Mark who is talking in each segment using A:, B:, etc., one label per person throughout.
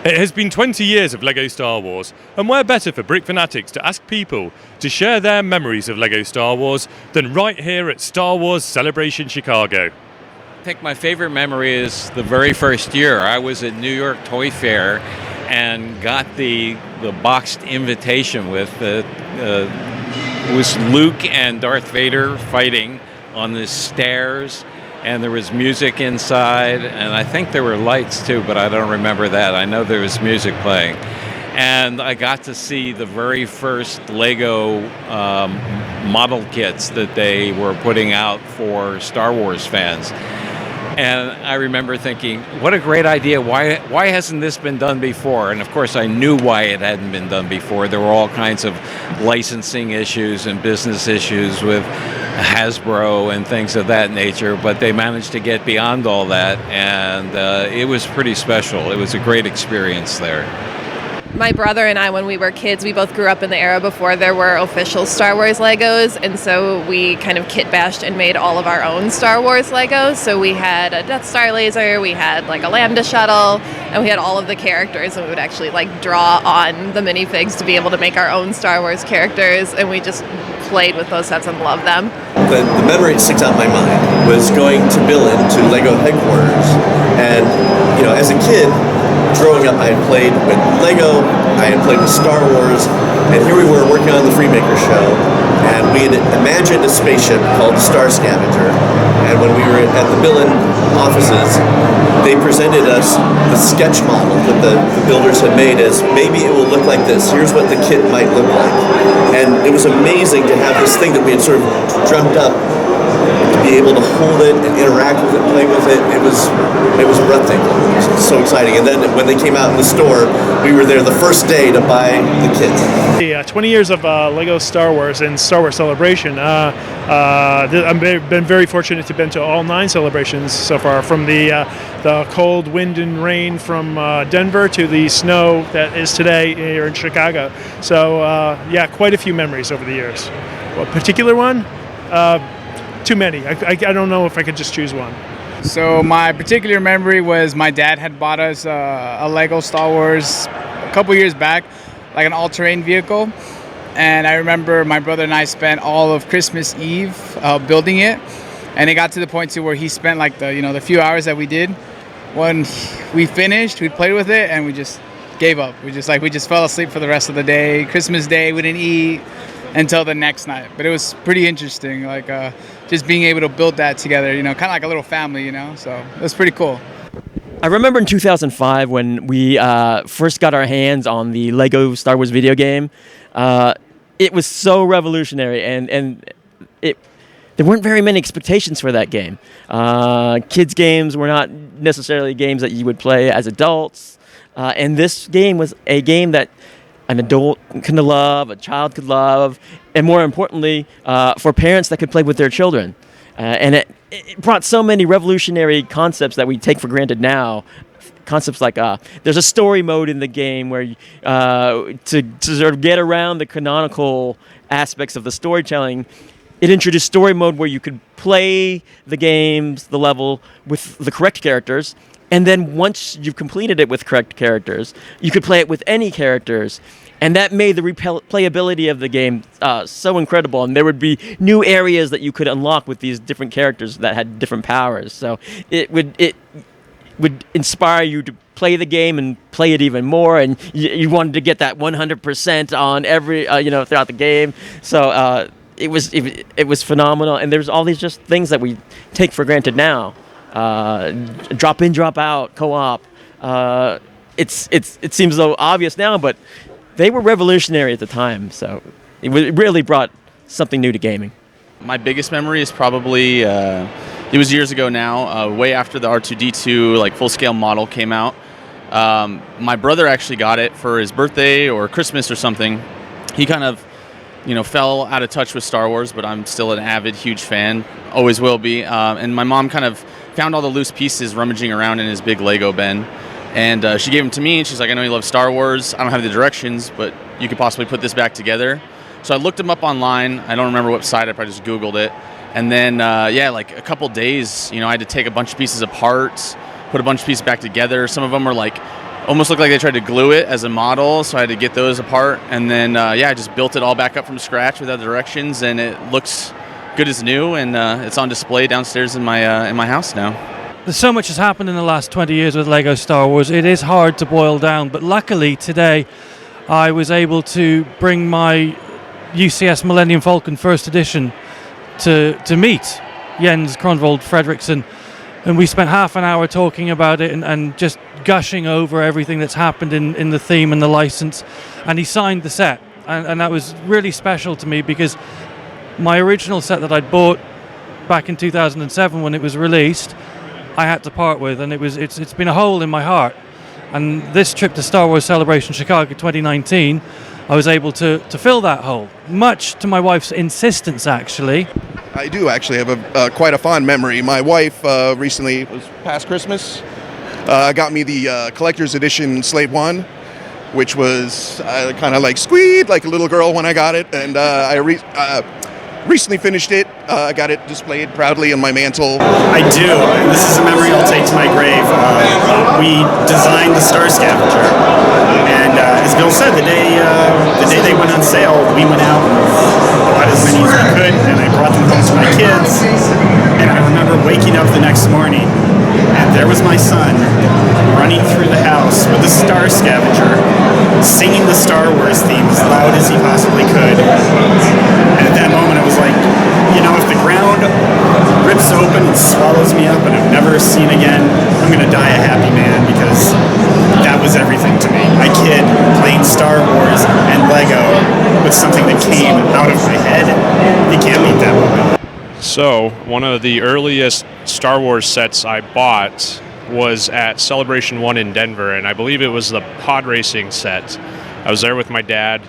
A: It has been 20 years of LEGO Star Wars, and where better for Brick Fanatics to ask people to share their memories of LEGO Star Wars than right here at Star Wars Celebration Chicago.
B: I think my favorite memory is the very first year. I was at New York Toy Fair and got the boxed invitation with it was Luke and Darth Vader fighting on the stairs. And there was music inside, and I think there were lights too, but I don't remember that. I know there was music playing. And I got to see the very first LEGO model kits that they were putting out for Star Wars fans. And I remember thinking, what a great idea. Why hasn't this been done before? And of course, I knew why it hadn't been done before. There were all kinds of licensing issues and business issues with Hasbro and things of that nature, but they managed to get beyond all that, and it was pretty special. It was a great experience there.
C: My brother and I, when we were kids, we both grew up in the era before there were official Star Wars Legos, and so we kind of kit bashed and made all of our own Star Wars Legos. So we had a Death Star laser, we had like a Lambda shuttle, and we had all of the characters, and we would actually like draw on the minifigs to be able to make our own Star Wars characters, and we just played with those sets and loved them.
D: The memory that sticks out in my mind was going to Leland to LEGO headquarters, and as a kid, growing up, I had played with LEGO, I had played with Star Wars, and here we were working on the Freemaker show, and we had imagined a spaceship called Star Scavenger, and when we were at the Leland offices, they presented us the sketch model that the builders had made as maybe it will look like this, here's what the kit might look like. And it was amazing to have this thing that we had sort of dreamt up, to be able to hold it and interact with it, play with it. It was breathtaking. It was so exciting. And then when they came out in the store, we were there the first day to buy the kit.
E: Yeah, 20 years of LEGO Star Wars and Star Wars Celebration. I've been very fortunate to have been to all 9 celebrations so far, from the cold wind and rain from Denver to the snow that is today here in Chicago. So yeah, quite a few memories over the years. A particular one? Too many. I don't know if I could just choose one.
F: So my particular memory was my dad had bought us a Lego Star Wars a couple years back, like an all-terrain vehicle. And I remember my brother and I spent all of Christmas Eve building it. And it got to the point to where he spent like the few hours that we did. When we finished, we played with it and we just gave up. We just fell asleep for the rest of the day. Christmas Day, we didn't eat until the next night. But it was pretty interesting, like just being able to build that together, kind of like a little family, so it was pretty cool.
G: I remember in 2005 when we first got our hands on the LEGO Star Wars video game. It was so revolutionary, and there weren't very many expectations for that game. Kids' games were not necessarily games that you would play as adults, and this game was a game that an adult could love, a child could love, and more importantly, for parents that could play with their children. And it brought so many revolutionary concepts that we take for granted now. Concepts like there's a story mode in the game where to sort of get around the canonical aspects of the storytelling, it introduced story mode where you could play the games, the level, with the correct characters. And then once you've completed it with correct characters, you could play it with any characters. And that made the replayability of the game so incredible. And there would be new areas that you could unlock with these different characters that had different powers. So it would inspire you to play the game and play it even more. And you wanted to get that 100% on every, throughout the game. So it was phenomenal. And there's all these just things that we take for granted now. Drop in, drop out, co-op. It seems so obvious now, but they were revolutionary at the time. So it really brought something new to gaming.
H: My biggest memory is probably it was years ago now, way after the R2-D2 like full-scale model came out. My brother actually got it for his birthday or Christmas or something. He kind of fell out of touch with Star Wars, but I'm still an avid, huge fan. Always will be. And my mom kind of found all the loose pieces rummaging around in his big Lego bin. And she gave them to me, and she's like, I know you love Star Wars. I don't have the directions, but you could possibly put this back together. So I looked them up online. I don't remember what site. I probably just Googled it. And then, like a couple days, I had to take a bunch of pieces apart, put a bunch of pieces back together. Some of them were like almost looked like they tried to glue it as a model, so I had to get those apart. And then, I just built it all back up from scratch with other directions, and it looks good as new, and it's on display downstairs in my house now.
I: There's so much has happened in the last 20 years with Lego Star Wars. It is hard to boil down, but luckily today I was able to bring my UCS Millennium Falcon First Edition to meet Jens Kronvold Fredriksson, and we spent half an hour talking about it and just gushing over everything that's happened in the theme and the license, and he signed the set, and that was really special to me because my original set that I'd bought back in 2007 when it was released, I had to part with, and it's been a hole in my heart. And this trip to Star Wars Celebration Chicago 2019, I was able to fill that hole, much to my wife's insistence, actually.
J: I do actually have quite a fond memory. My wife recently, it was past Christmas, got me the collector's edition Slave One, which was kind of like squeed, like a little girl when I got it, and I recently finished it. I got it displayed proudly on my mantle.
K: I do. This is a memory I'll take to my grave. We designed the Star Scavenger, and as Bill said, the day they went on sale, we went out and bought as many as we could, and I brought them home to my kids. And I remember waking up the next morning, and there was my son running through the house with the Star Scavenger, singing the Star Wars theme as loud as he possibly could. And at that moment, I was like, if the ground rips open and swallows me up and I'm never seen again, I'm going to die a happy man, because that was everything to me. A kid playing Star Wars and Lego with something that came out of my head. You can't beat that moment.
L: So, one of the earliest Star Wars sets I bought was at Celebration 1 in Denver, and I believe it was the pod racing set. I was there with my dad.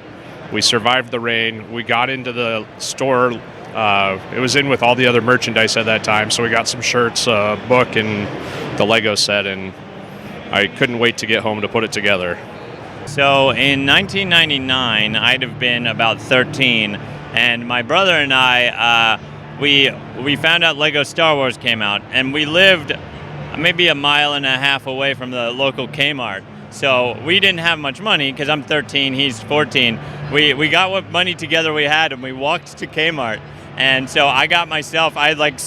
L: We survived the rain. We got into the store. It was in with all the other merchandise at that time, so we got some shirts, a book, and the Lego set, and I couldn't wait to get home to put it together.
M: So in 1999, I'd have been about 13, and my brother and I, we found out Lego Star Wars came out, and we lived maybe a mile and a half away from the local Kmart. So we didn't have much money because I'm 13, he's 14. We got what money together we had, and we walked to Kmart. And so I had like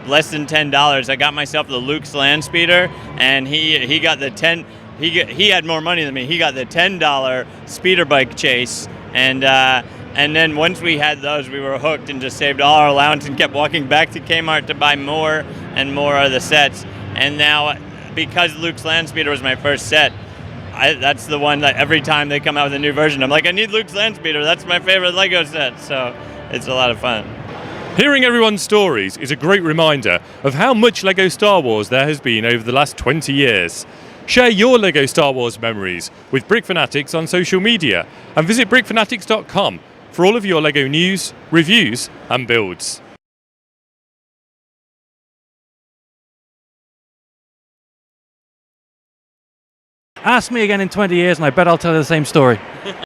M: less than $10. I got myself the Luke's land speeder, and he got the he had more money than me. He got the $10 speeder bike chase, and then once we had those, we were hooked and just saved all our allowance and kept walking back to Kmart to buy more and more of the sets. And now, because Luke's land speeder was my first set, that's the one that every time they come out with a new version, I'm like, I need Luke's land speeder. That's my favorite Lego set. So it's a lot of fun.
A: Hearing everyone's stories is a great reminder of how much Lego Star Wars there has been over the last 20 years. Share your Lego Star Wars memories with Brick Fanatics on social media, and visit brickfanatics.com for all of your Lego news, reviews and builds.
I: Ask me again in 20 years and I bet I'll tell you the same story.